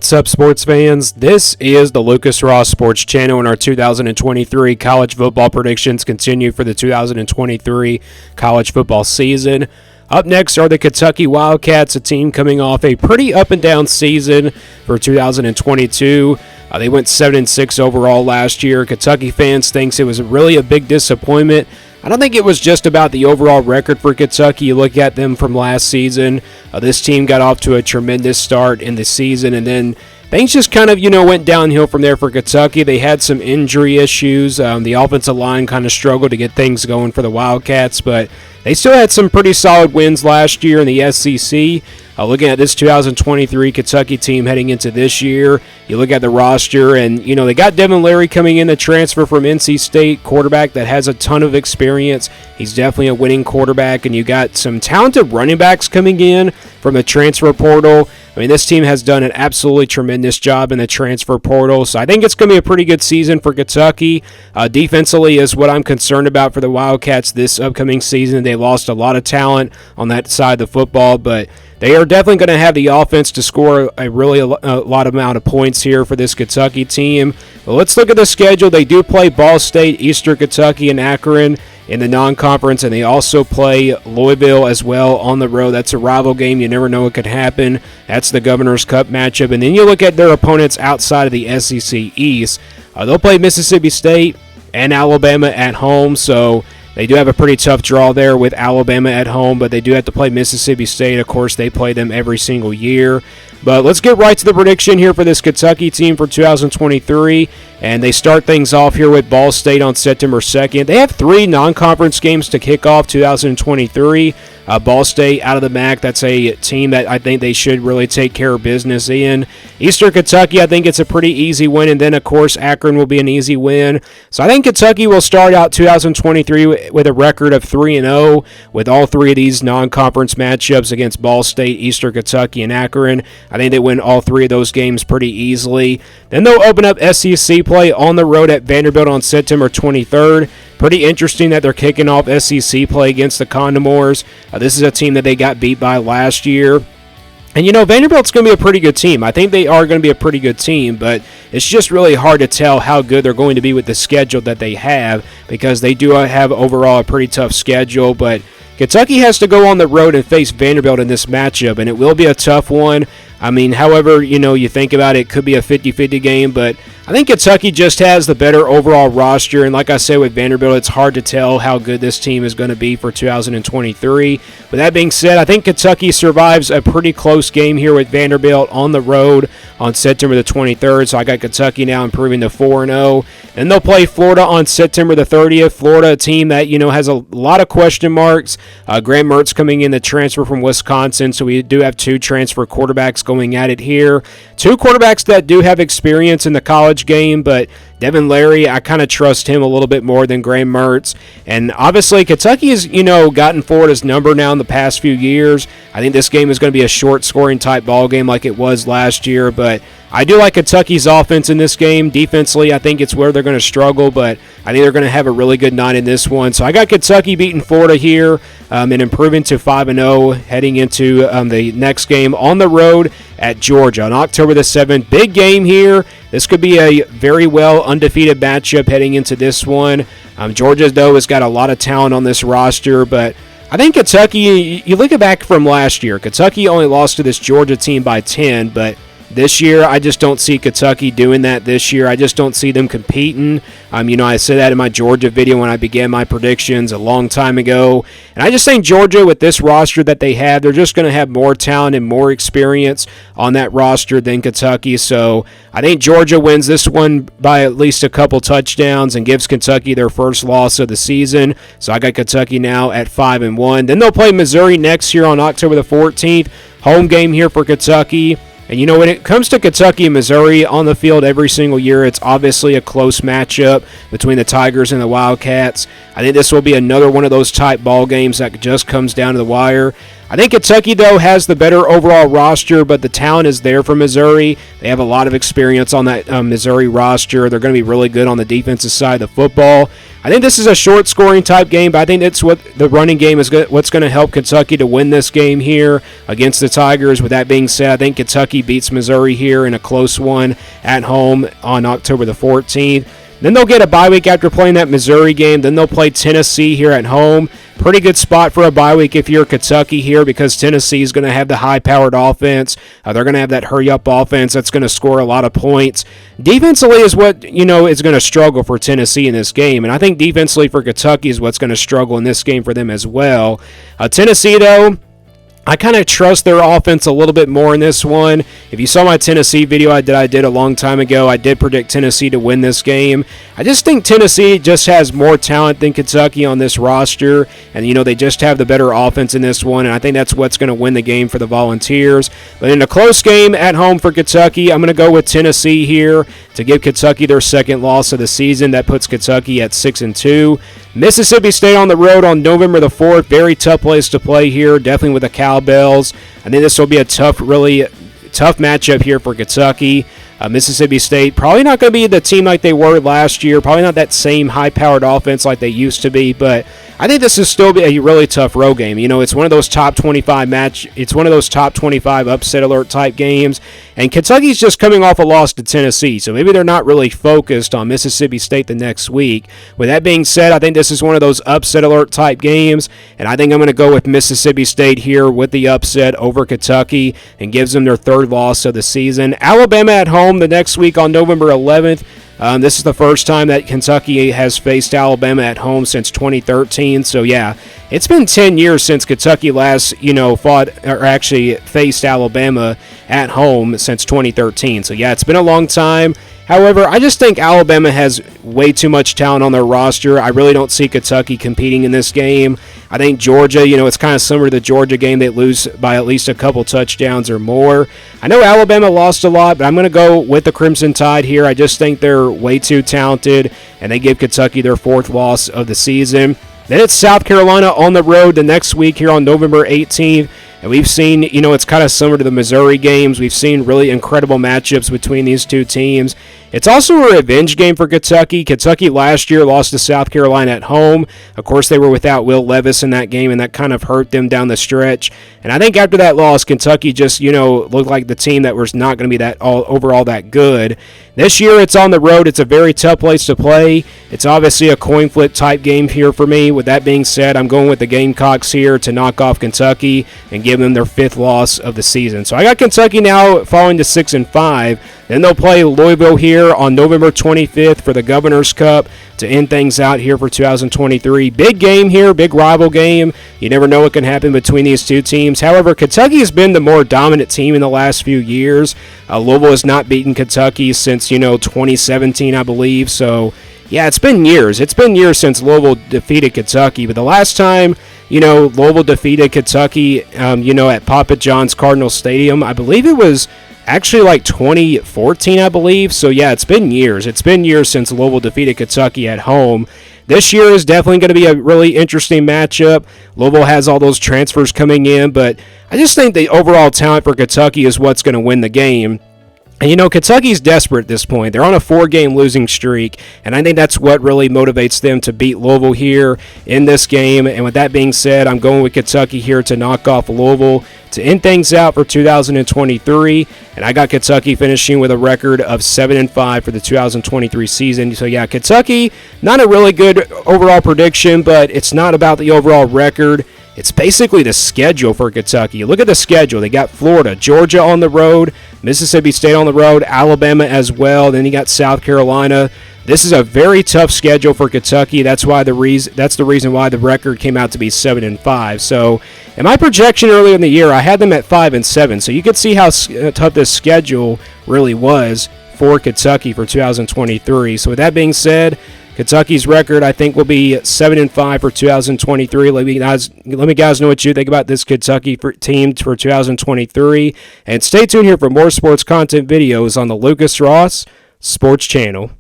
What's up, sports fans? This is the Lucas Ross Sports Channel, and our 2023 college football predictions continue for the 2023 college football season. Up next are the Kentucky Wildcats, a team coming off a pretty up-and-down season for 2022. They went 7-6 overall last year. Kentucky fans thinks it was really a big disappointment. I don't think it was just about the overall record for Kentucky. You look at them from last season. This team got off to a tremendous start in the season, and then things just kind of, went downhill from there for Kentucky. They had some injury issues. The offensive line kind of struggled to get things going for the Wildcats, but they still had some pretty solid wins last year in the SEC. Looking at this 2023 Kentucky team heading into this year, you look at the roster, and, they got Devin Leary coming in, the transfer from NC State, quarterback that has a ton of experience. He's definitely a winning quarterback, and you got some talented running backs coming in from the transfer portal. I mean, this team has done an absolutely tremendous job in the transfer portal, so I think it's going to be a pretty good season for Kentucky. Defensively is what I'm concerned about for the Wildcats this upcoming season. They lost a lot of talent on that side of the football, but they are definitely going to have the offense to score a lot amount of points here for this Kentucky team. But let's look at the schedule. They do play Ball State, Eastern Kentucky, and Akron in the non-conference, and they also play Louisville as well on the road. That's a rival game. You never know what could happen. That's the Governor's Cup matchup. And then you look at their opponents outside of the SEC East. They'll play Mississippi State and Alabama at home, so they do have a pretty tough draw there with Alabama at home, but they do have to play Mississippi State. Of course, they play them every single year. But let's get right to the prediction here for this Kentucky team for 2023. And they start things off here with Ball State on September 2nd. They have 3 non-conference games to kick off 2023. Ball State out of the MAC, that's a team that I think they should really take care of business in. Eastern Kentucky, I think it's a pretty easy win. And then, of course, Akron will be an easy win. So I think Kentucky will start out 2023 with a record of 3-0 with all 3 of these non-conference matchups against Ball State, Eastern Kentucky, and Akron. I think they win all 3 of those games pretty easily. Then they'll open up SEC play on the road at Vanderbilt on September 23rd. Pretty interesting that they're kicking off SEC play against the Condors. This is a team that they got beat by last year. And, Vanderbilt's going to be a pretty good team. I think they are going to be a pretty good team, but it's just really hard to tell how good they're going to be with the schedule that they have, because they do have overall a pretty tough schedule. But Kentucky has to go on the road and face Vanderbilt in this matchup, and it will be a tough one. I mean, however, you think about it, it could be a 50-50 game, but I think Kentucky just has the better overall roster, and like I said with Vanderbilt, it's hard to tell how good this team is going to be for 2023. With that being said, I think Kentucky survives a pretty close game here with Vanderbilt on the road on September the 23rd, so I got Kentucky now improving to 4-0. Then they'll play Florida on September the 30th. Florida, a team that, has a lot of question marks. Graham Mertz coming in, the transfer from Wisconsin, so we do have 2 transfer quarterbacks going at it here. 2 quarterbacks that do have experience in the college game, but Devin Leary, I kind of trust him a little bit more than Graham Mertz. And obviously, Kentucky has, gotten Florida's number now in the past few years. I think this game is going to be a short-scoring type ball game like it was last year, but I do like Kentucky's offense in this game. Defensively, I think it's where they're going to struggle, but I think they're going to have a really good night in this one. So I got Kentucky beating Florida here and improving to 5-0 heading into the next game on the road at Georgia on October the 7th. Big game here. This could be a very well undefeated matchup heading into this one. Georgia, though, has got a lot of talent on this roster, but I think Kentucky, you look back from last year, Kentucky only lost to this Georgia team by 10, but this year, I just don't see Kentucky doing that this year. I just don't see them competing. I said that in my Georgia video when I began my predictions a long time ago. And I just think Georgia, with this roster that they have, they're just going to have more talent and more experience on that roster than Kentucky. So I think Georgia wins this one by at least a couple touchdowns and gives Kentucky their first loss of the season. So I got Kentucky now at 5-1. Then they'll play Missouri next year on October the 14th. Home game here for Kentucky. And, when it comes to Kentucky and Missouri on the field every single year, it's obviously a close matchup between the Tigers and the Wildcats. I think this will be another one of those type ball games that just comes down to the wire. I think Kentucky, though, has the better overall roster, but the talent is there for Missouri. They have a lot of experience on that Missouri roster. They're going to be really good on the defensive side of the football. I think this is a short-scoring type game, but I think that's what the running game is what's going to help Kentucky to win this game here against the Tigers. With that being said, I think Kentucky beats Missouri here in a close one at home on October the 14th. Then they'll get a bye week after playing that Missouri game. Then they'll play Tennessee here at home. Pretty good spot for a bye week if you're Kentucky here, because Tennessee is going to have the high-powered offense. They're going to have that hurry-up offense that's going to score a lot of points. Defensively is what, is going to struggle for Tennessee in this game, and I think defensively for Kentucky is what's going to struggle in this game for them as well. Tennessee, though, I kind of trust their offense a little bit more in this one. If you saw my Tennessee video I did a long time ago, I did predict Tennessee to win this game. I just think Tennessee just has more talent than Kentucky on this roster, and they just have the better offense in this one, and I think that's what's going to win the game for the Volunteers. But in a close game at home for Kentucky, I'm going to go with Tennessee here to give Kentucky their second loss of the season. That puts Kentucky at 6-2. Mississippi State on the road on November the 4th. Very tough place to play here, definitely with the Cowbells. I think this will be a really tough matchup here for Kentucky. Mississippi State probably not going to be the team like they were last year. Probably not that same high-powered offense like they used to be. But I think this is still a really tough road game. It's one of those top 25 It's one of those top 25 upset alert type games. And Kentucky's just coming off a loss to Tennessee, so maybe they're not really focused on Mississippi State the next week. With that being said, I think this is one of those upset alert type games, and I think I'm going to go with Mississippi State here with the upset over Kentucky, and gives them their third loss of the season. Alabama at home the next week on November 11th. This is the first time that Kentucky has faced Alabama at home since 2013. So, yeah, it's been 10 years since Kentucky last, faced Alabama at home since 2013. So, yeah, it's been a long time. However, I just think Alabama has way too much talent on their roster. I really don't see Kentucky competing in this game. I think Georgia, it's kind of similar to the Georgia game. They lose by at least a couple touchdowns or more. I know Alabama lost a lot, but I'm going to go with the Crimson Tide here. I just think they're way too talented, and they give Kentucky their fourth loss of the season. Then it's South Carolina on the road the next week here on November 18th. And we've seen, it's kind of similar to the Missouri games. We've seen really incredible matchups between these two teams. It's also a revenge game for Kentucky. Kentucky last year lost to South Carolina at home. Of course, they were without Will Levis in that game, and that kind of hurt them down the stretch. And I think after that loss, Kentucky just, looked like the team that was not going to be overall that good. This year, it's on the road. It's a very tough place to play. It's obviously a coin flip type game here for me. With that being said, I'm going with the Gamecocks here to knock off Kentucky and give them their fifth loss of the season. So I got Kentucky now falling to 6-5. Then they'll play Louisville here on November 25th for the Governor's Cup to end things out here for 2023. Big game here, big rival game. You never know what can happen between these two teams. However, Kentucky has been the more dominant team in the last few years. Louisville has not beaten Kentucky since, 2017, I believe. So, yeah, it's been years. It's been years since Louisville defeated Kentucky. But the last time, Louisville defeated Kentucky, at Papa John's Cardinal Stadium, I believe it was actually like 2014, I believe. So, yeah, it's been years. It's been years since Louisville defeated Kentucky at home. This year is definitely going to be a really interesting matchup. Louisville has all those transfers coming in, but I just think the overall talent for Kentucky is what's going to win the game. And, Kentucky's desperate at this point. They're on a 4-game losing streak, and I think that's what really motivates them to beat Louisville here in this game. And with that being said, I'm going with Kentucky here to knock off Louisville to end things out for 2023. And I got Kentucky finishing with a record of 7-5 for the 2023 season. So, yeah, Kentucky, not a really good overall prediction, but it's not about the overall record. It's basically the schedule for Kentucky. Look at the schedule. They got Florida, Georgia on the road, Mississippi State on the road, Alabama as well. Then you got South Carolina. This is a very tough schedule for Kentucky. That's the reason why the record came out to be 7-5. So, in my projection earlier in the year, I had them at 5-7. So you could see how tough this schedule really was for Kentucky for 2023. So with that being said, Kentucky's record, I think, will be 7-5 for 2023. Let me guys know what you think about this Kentucky team for 2023. And stay tuned here for more sports content videos on the Lucas Ross Sports Channel.